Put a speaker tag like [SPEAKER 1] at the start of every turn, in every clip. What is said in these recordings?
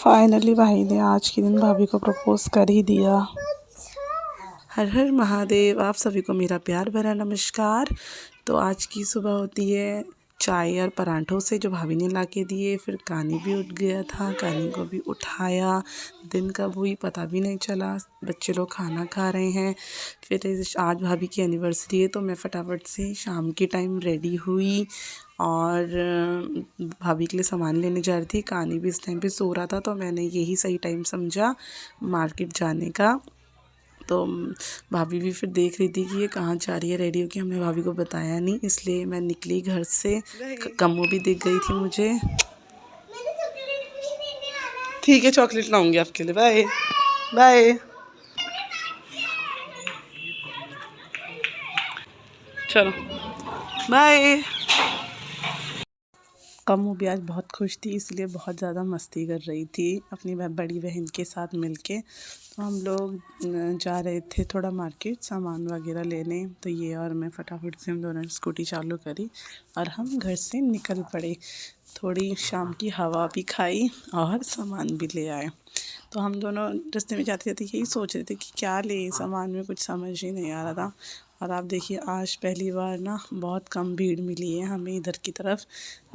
[SPEAKER 1] Finally भाई ने आज के दिन भाभी को प्रपोज कर ही दिया। हर हर महादेव। आप सभी को मेरा प्यार भरा नमस्कार। तो आज की सुबह होती है चाय और पराठों से जो भाभी ने ला के दिए। फिर कानी भी उठ गया था, कानी को भी उठाया। दिन कब हुई पता भी नहीं चला। बच्चे लोग खाना खा रहे हैं। फिर आज भाभी की एनिवर्सरी है तो मैं फटाफट से शाम के टाइम रेडी हुई और भाभी के लिए सामान लेने जा रही थी। कानी भी इस टाइम पे सो रहा था तो मैंने यही सही टाइम समझा मार्केट जाने का। तो भाभी भी फिर देख रही थी कि ये कहाँ जा रही है रेडी होकर। हमने भाभी को बताया नहीं, इसलिए मैं निकली घर से। कम्मू भी दिख गई थी मुझे। ठीक है, चॉकलेट लाऊंगी आपके लिए। Bye bye. चलो बाय। कम्मू भी आज बहुत खुश थी, इसलिए बहुत ज़्यादा मस्ती कर रही थी अपनी बड़ी बहन के साथ मिलके। तो हम लोग जा रहे थे थोड़ा मार्केट सामान वगैरह लेने। तो ये और मैं फटाफट से हम दोनों ने स्कूटी चालू करी और हम घर से निकल पड़े। थोड़ी शाम की हवा भी खाई और सामान भी ले आए। तो हम दोनों रास्ते में जाते जाते यही सोच रहे थे कि क्या ले, सामान में कुछ समझ ही नहीं आ रहा था। और आप देखिए आज पहली बार ना बहुत कम भीड़ मिली है हमें इधर की तरफ,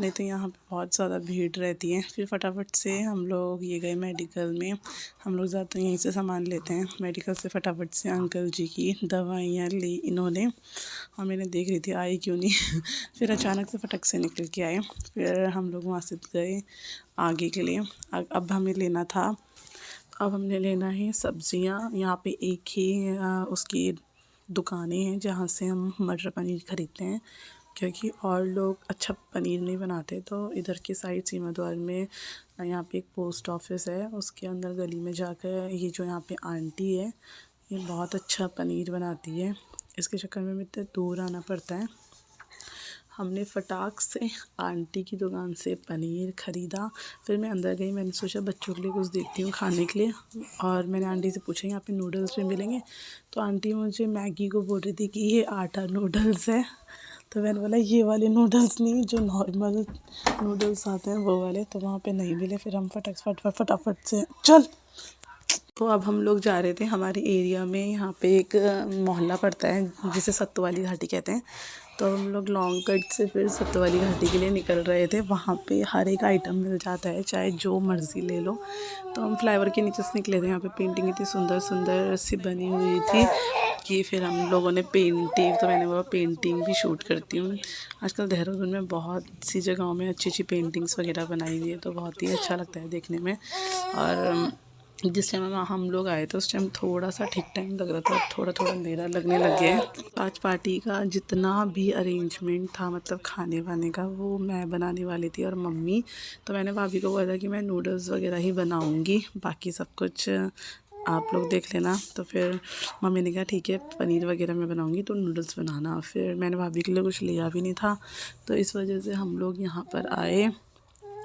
[SPEAKER 1] नहीं तो यहाँ पे बहुत ज़्यादा भीड़ रहती है। फिर फटाफट से हम लोग ये गए मेडिकल में। हम लोग ज़्यादा यहीं से सामान लेते हैं। मेडिकल से फटाफट से अंकल जी की दवाइयाँ ली इन्होंने और मैंने देख रही थी आई क्यों नहीं। फिर अचानक से फटक से निकल के आए। फिर हम लोग वहाँ से गए आगे के लिए। अब हमें लेना था, अब हमने लेना है सब्ज़ियाँ। यहाँ पे एक ही उसकी दुकानें हैं जहाँ से हम मटर पनीर ख़रीदते हैं, क्योंकि और लोग अच्छा पनीर नहीं बनाते। तो इधर के साइड सीमा द्वार में यहाँ पे एक पोस्ट ऑफिस है, उसके अंदर गली में जाकर ये जो यहाँ पे आंटी है ये बहुत अच्छा पनीर बनाती है। इसके चक्कर में इतने दूर आना पड़ता है। हमने फटाक से आंटी की दुकान से पनीर ख़रीदा। फिर मैं अंदर गई, मैंने सोचा बच्चों के लिए कुछ देखती हूँ खाने के लिए। और मैंने आंटी से पूछा यहाँ पे नूडल्स भी मिलेंगे। तो आंटी मुझे मैगी को बोल रही थी कि ये आटा नूडल्स है। तो मैंने बोला ये वाले नूडल्स नहीं, जो नॉर्मल नूडल्स आते हैं वो वाले। तो वहाँ पे नहीं मिले। फिर हम फटाफट से चल। तो अब हम लोग जा रहे थे हमारे एरिया में, यहाँ पे एक मोहल्ला पड़ता है जिसे सत्तू वाली घाटी कहते हैं। तो हम लोग लॉन्ग कट से फिर सत्तू वाली घाटी के लिए निकल रहे थे। वहाँ पे हर एक आइटम मिल जाता है, चाहे जो मर्ज़ी ले लो। तो हम फ्लाईओवर के नीचे से निकले थे। यहाँ पे पेंटिंग इतनी सुंदर सुंदर सी बनी हुई थी कि फिर हम लोगों ने पेंटिंग, तो मैंने बोला पेंटिंग भी शूट करती हूँ। आजकल देहरादून में बहुत सी जगहों में अच्छी अच्छी पेंटिंग्स वगैरह बनाई हुई है, तो बहुत ही अच्छा लगता है देखने में। और जिस टाइम हम लोग आए थे उस टाइम थोड़ा सा ठीक टाइम लग रहा था, थोड़ा थोड़ा अंधेरा लगने लग गया है। आज पार्टी का जितना भी अरेंजमेंट था, मतलब खाने वाने का, वो मैं बनाने वाली थी और मम्मी। तो मैंने भाभी को बोला कि मैं नूडल्स वगैरह ही बनाऊंगी, बाकी सब कुछ आप लोग देख लेना। तो फिर मम्मी ने कहा ठीक है पनीर वगैरह मैं बनाऊंगी तो नूडल्स बनाना। फिर मैंने भाभी के लिए कुछ लिया भी नहीं था, तो इस वजह से हम लोग यहाँ पर आए।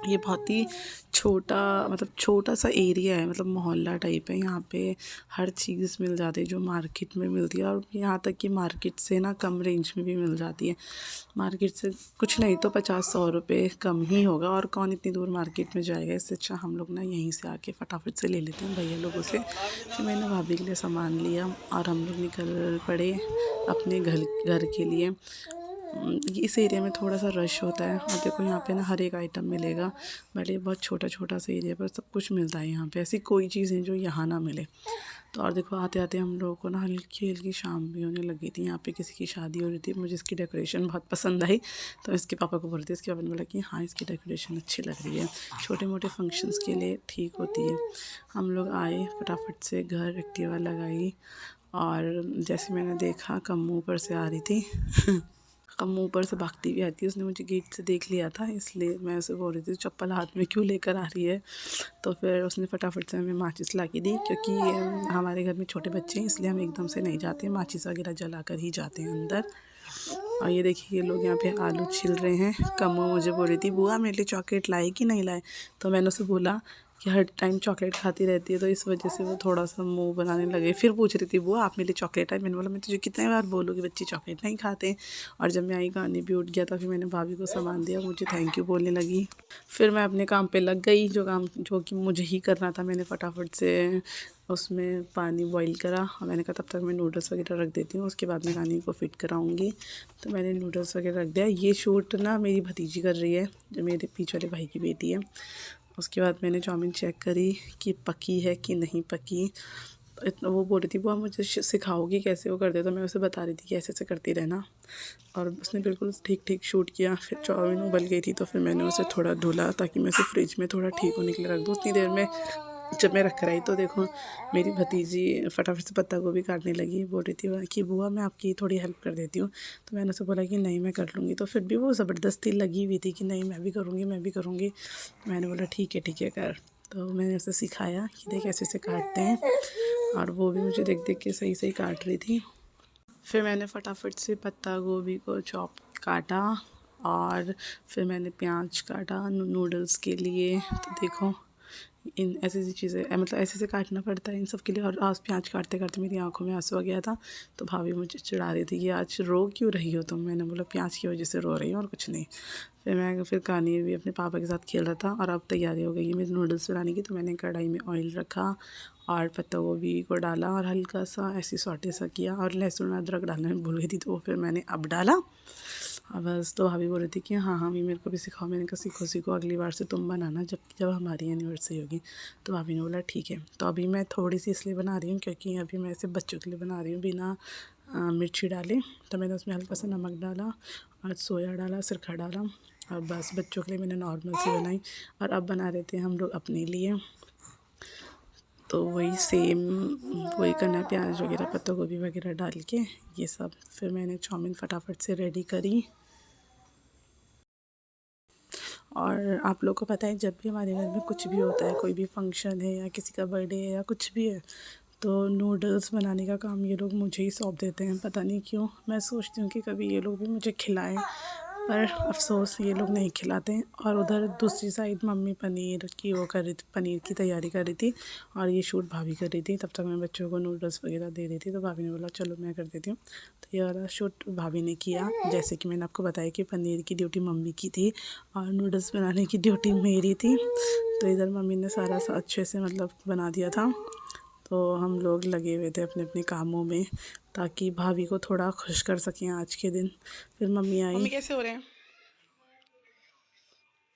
[SPEAKER 1] ये बहुत ही छोटा, मतलब छोटा सा एरिया है, मतलब मोहल्ला टाइप है। यहाँ पे हर चीज़ मिल जाती है जो मार्केट में मिलती है, और यहाँ तक कि मार्केट से ना कम रेंज में भी मिल जाती है। मार्केट से कुछ नहीं तो 50-100 रुपये कम ही होगा, और कौन इतनी दूर मार्केट में जाएगा। इससे अच्छा हम लोग ना यहीं से आके फटाफट से ले लेते हैं भैया लोगों से। फिर मैंने भाभी के लिए सामान लिया और हम लोग निकल पड़े अपने घर के लिए। इस एरिया में थोड़ा सा रश होता है, और देखो यहाँ पे ना हर एक आइटम मिलेगा। बट ये बहुत छोटा छोटा सा एरिया पर सब कुछ मिलता है। यहाँ पे ऐसी कोई चीज़ नहीं जो यहाँ ना मिले। तो और देखो आते आते हम लोगों को ना हल्की हल्की शाम भी होने लगी थी। यहाँ पे किसी की शादी हो रही थी, मुझे इसकी डेकोरेशन बहुत पसंद आई। तो इसके पापा को बोल रही थी, इसके पापा ने बोला कि हाँ इसकी डेकोरेशन अच्छी लग रही है, छोटे मोटे फंक्शंस के लिए ठीक होती है। हम लोग आए फटाफट से घर, एक्टिवा लगाई, और जैसे मैंने देखा कम्मू ऊपर से आ रही थी। कम्मू ऊपर से भागती भी आती है। उसने मुझे गेट से देख लिया था, इसलिए मैं उसे बोल रही थी चप्पल हाथ में क्यों लेकर आ रही है। तो फिर उसने फटाफट से हमें माचिस ला के दी, क्योंकि हमारे घर में छोटे बच्चे हैं, इसलिए हम एकदम से नहीं जाते, माचिस वगैरह जला कर ही जाते हैं अंदर। और ये देखिए ये लोग यहाँ पे आलू छिल रहे हैं। कम्मू मुझे बोल रही थी बुआ मेरे लिए चॉकलेट लाए कि नहीं लाए। तो मैंने उसे बोला कि हर टाइम चॉकलेट खाती रहती है, तो इस वजह से वो थोड़ा सा मुंह बनाने लगे। फिर पूछ रही थी बुआ आप मेरे लिए चॉकलेट है? मैंने बोला मैं तुझे कितने बार बोलूँगी बच्चे चॉकलेट नहीं खाते। और जब मैं आई गाने भी उठ गया था, फिर मैंने भाभी को सामान दिया, मुझे थैंक यू बोलने लगी। फिर मैं अपने काम पे लग गई, जो कि मुझे ही करना था। मैंने फटाफट से उसमें पानी बॉईल करा और मैंने कहा तब तक मैं नूडल्स वगैरह रख देती हूँ, उसके बाद मैं गाने को फ़िट कराऊँगी। तो मैंने नूडल्स वगैरह रख दिया। ये शूट ना मेरी भतीजी कर रही है, जो मेरे पीछे वाले भाई की बेटी है। उसके बाद मैंने चाउमीन चेक करी कि पकी है कि नहीं पकी। इतना वो बोल रही थी बुआ मुझे सिखाओगी कैसे वो कर दे, तो मैं उसे बता रही थी कि ऐसे ऐसे करती रहना। और उसने बिल्कुल ठीक ठीक शूट किया। फिर चाउमीन उबल गई थी, तो फिर मैंने उसे थोड़ा धुला ताकि मैं उसे फ्रिज में थोड़ा ठीक होने के लिए रख दूँ। उतनी देर में जब मैं रख कर आई तो देखो मेरी भतीजी फटाफट से पत्ता गोभी काटने लगी। बोल रही थी कि बुआ मैं आपकी थोड़ी हेल्प कर देती हूँ। तो मैंने उसे बोला कि नहीं मैं कर लूँगी, तो फिर भी वो ज़बरदस्ती लगी हुई थी कि नहीं मैं भी करूँगी मैं भी करूँगी। मैंने बोला ठीक है कर। तो मैंने उसे सिखाया कि देख ऐसे ऐसे काटते हैं, और वो भी मुझे देख देख के सही सही काट रही थी। फिर मैंने फटाफट से पत्ता गोभी को चॉप काटा, और फिर मैंने प्याज काटा नूडल्स के लिए। तो देखो इन ऐसी ऐसी चीज़ें मतलब ऐसे ऐसे काटना पड़ता है इन सब के लिए। और आज प्याज काटते काटते मेरी आंखों में आंसू आ गया था। तो भाभी मुझे चिढ़ा रही थी कि आज रो क्यों रही हो तुम। मैंने बोला प्याज की वजह से रो रही हूँ और कुछ नहीं। फिर कानी भी अपने पापा के साथ खेल रहा था। और अब तैयारी हो गई है मेरे नूडल्स बनाने की। तो मैंने कढ़ाई में ऑयल रखा और पत्ता गोभी को डाला और हल्का सा ऐसे सौटे सा किया, और लहसुन अदरक डालने में भूल गई थी, तो वो फिर मैंने अब डाला। और बस तो भाभी बोल रही थी कि हाँ हाँ मेरे को भी सिखाओ। मैंने कहा सीखो सीखो, अगली बार से तुम बनाना जब हमारी एनिवर्सरी होगी। तो भाभी ने बोला ठीक है। तो अभी मैं थोड़ी सी इसलिए बना रही हूँ क्योंकि अभी मैं इसे बच्चों के लिए बना रही हूँ बिना मिर्ची डाले। तो मैंने उसमें हल्का सा नमक डाला और सोया डाला, सिरका डाला, और बस बच्चों के लिए मैंने नॉर्मल सी बनाई। और अब बना रहे थे हम लोग अपने लिए। तो वही सेम वही करना है, प्याज वगैरह पत्ता गोभी वगैरह डाल के ये सब। फिर मैंने चाउमीन फटाफट से रेडी करी। और आप लोग को पता है जब भी हमारे घर में कुछ भी होता है, कोई भी फंक्शन है या किसी का बर्थडे है या कुछ भी है, तो नूडल्स बनाने का काम ये लोग मुझे ही सौंप देते हैं। पता नहीं क्यों। मैं सोचती हूँ कि कभी ये लोग भी मुझे खिलाएं, पर अफ़सोस ये लोग नहीं खिलाते हैं। और उधर दूसरी साइड मम्मी पनीर की वो कर रही थी, पनीर की तैयारी कर रही थी, और ये शूट भाभी कर रही थी। तब तक मैं बच्चों को नूडल्स वगैरह दे रही थी। तो भाभी ने बोला चलो मैं कर देती हूँ। तो ये वाला शूट भाभी ने किया। जैसे कि मैंने आपको बताया कि पनीर की ड्यूटी मम्मी की थी और नूडल्स बनाने की ड्यूटी मेरी थी। तो इधर मम्मी ने सारा अच्छे से मतलब बना दिया था। तो हम लोग लगे हुए थे अपने अपने कामों में, ताकि भाभी को थोड़ा खुश कर सकें आज के दिन। फिर मम्मी आई। मम्मी कैसे हो रहे हैं?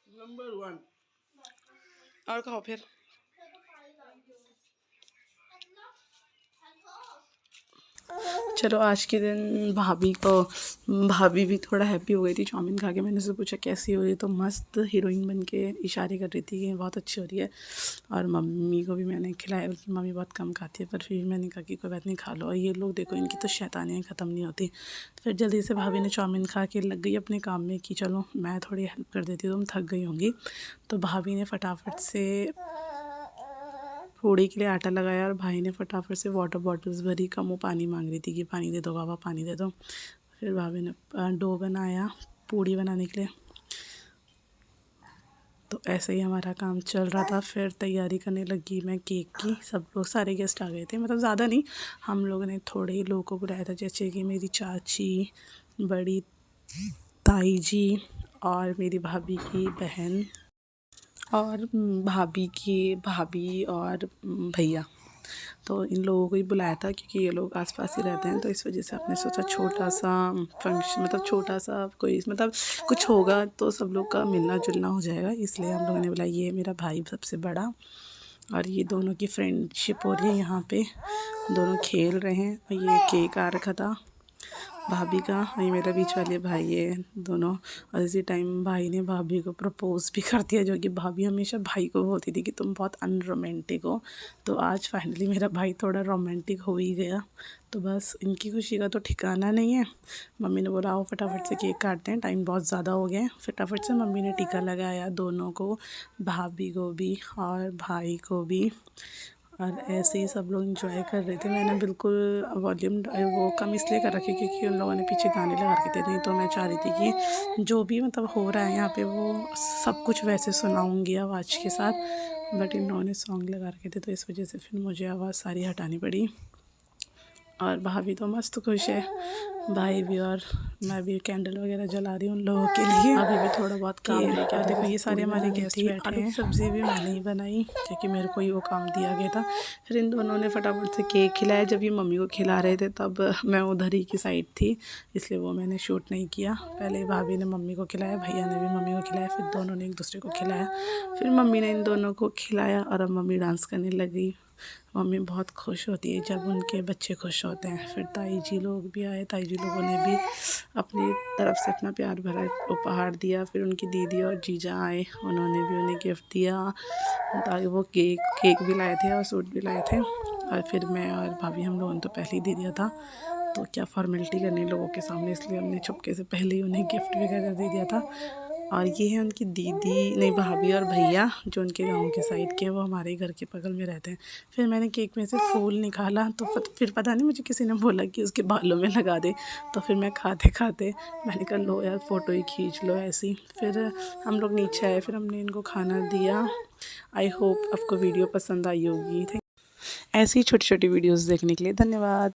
[SPEAKER 1] नंबर 1। और कहो फिर। चलो आज के दिन भाभी भी थोड़ा हैप्पी हो गई थी चाउमीन खा के। मैंने उससे पूछा कैसी हो रही, तो मस्त हीरोइन बन के इशारे कर रही थी कि बहुत अच्छी हो रही है। और मम्मी को भी मैंने खिलाया, बल्कि मम्मी बहुत कम खाती है, पर फिर मैंने कहा कि कोई बात नहीं खा लो। और ये लोग देखो इनकी तो शैतानियाँ ख़त्म नहीं होती। तो फिर जल्दी से भाभी ने चाउमीन खा के लग गई अपने काम में कि चलो मैं थोड़ी हेल्प कर देती हूँ, तुम थक गई होंगी। तो भाभी ने फटाफट से पूड़ी के लिए आटा लगाया, और भाई ने फटाफट से वाटर बॉटल्स भरी। कम वो पानी मांग रही थी कि पानी दे दो बाबा पानी दे दो। फिर भाभी ने डो बनाया पूड़ी बनाने के लिए। तो ऐसे ही हमारा काम चल रहा था। फिर तैयारी करने लगी मैं केक की। सब लोग सारे गेस्ट आ गए थे, मतलब ज़्यादा नहीं, हम लोगों ने थोड़े ही लोगों को बुलाया था, जैसे कि मेरी चाची, बड़ी ताई जी, और मेरी भाभी की बहन, और भाभी और भैया। तो इन लोगों को ही बुलाया था क्योंकि ये लोग आसपास ही रहते हैं। तो इस वजह से आपने सोचा छोटा सा फंक्शन, मतलब छोटा सा कोई मतलब कुछ होगा तो सब लोग का मिलना जुलना हो जाएगा, इसलिए हम लोगों ने बोला। ये मेरा भाई सबसे बड़ा, और ये दोनों की फ्रेंडशिप हो रही है यहाँ पे, दोनों खेल रहे हैं। और ये केक आ रखा था भाभी का, ये मेरा बीच वाले भाई है दोनों। और इसी टाइम भाई ने भाभी को प्रपोज़ भी कर दिया, जो कि भाभी हमेशा भाई को बोलती थी कि तुम बहुत अनरोमांटिक हो। तो आज फाइनली मेरा भाई थोड़ा रोमांटिक हो ही गया। तो बस इनकी खुशी का तो ठिकाना नहीं है। मम्मी ने बोला आओ फटाफट से केक काटते हैं, टाइम बहुत ज़्यादा हो गया है। फटाफट से मम्मी ने टीका लगाया दोनों को, भाभी को भी और भाई को भी। और ऐसे ही सब लोग इंजॉय कर रहे थे। मैंने बिल्कुल वॉल्यूम वो कम इसलिए कर रखी क्योंकि उन लोगों ने पीछे गाने लगा रखे थे। नहीं तो मैं चाह रही थी कि जो भी मतलब हो रहा है यहाँ पे वो सब कुछ वैसे सुनाऊंगी आवाज़ के साथ, बट इन्होंने सॉन्ग लगा रखे थे तो इस वजह से फिर मुझे आवाज़ सारी हटानी पड़ी। और भाभी तो मस्त खुश है, भाई भी, और मैं भी कैंडल वगैरह जला रही हूँ उन लोगों के लिए। अभी भी थोड़ा बहुत काम लेके और देखो ये सारे हमारे गेस्ट बैठे हैं। सब्ज़ी भी मैंने ही बनाई क्योंकि मेरे को ही वो काम दिया गया था। फिर इन दोनों ने फटाफट से केक खिलाया। जब ये मम्मी को खिला रहे थे तब मैं उधर ही की साइड थी, इसलिए वो मैंने शूट नहीं किया। पहले भाभी ने मम्मी को खिलाया, भैया ने भी मम्मी को खिलाया, फिर दोनों ने एक दूसरे को खिलाया, फिर मम्मी ने इन दोनों को खिलाया और अब मम्मी डांस करने लगी। मम्मी बहुत खुश होती है जब उनके बच्चे खुश होते हैं। फिर ताई जी लोग भी आए, ताई जी लोगों ने भी अपनी तरफ से अपना प्यार भरा उपहार दिया। फिर उनकी दीदी और जीजा आए, उन्होंने भी उन्हें गिफ्ट दिया, ताकि वो केक भी लाए थे और सूट भी लाए थे। और फिर मैं और भाभी हम लोगों ने तो पहले ही दे दिया था, तो क्या फॉर्मेलिटी करनी लोगों के सामने, इसलिए हमने चुपके से पहले ही उन्हें गिफ्ट वगैरह दे दिया था। और ये है उनकी दीदी, नहीं भाभी और भैया जो उनके गांव के साइड के, वो हमारे घर के बगल में रहते हैं। फिर मैंने केक में से फूल निकाला तो फिर पता नहीं मुझे किसी ने बोला कि उसके बालों में लगा दे, तो फिर मैं खाते खाते मैंने कहा लो यार फ़ोटो ही खींच लो ऐसी। फिर हम लोग नीचे आए, फिर हमने इनको खाना दिया। आई होप आपको वीडियो पसंद आई होगी। ऐसी छोटी छोटी वीडियोज़ देखने के लिए धन्यवाद।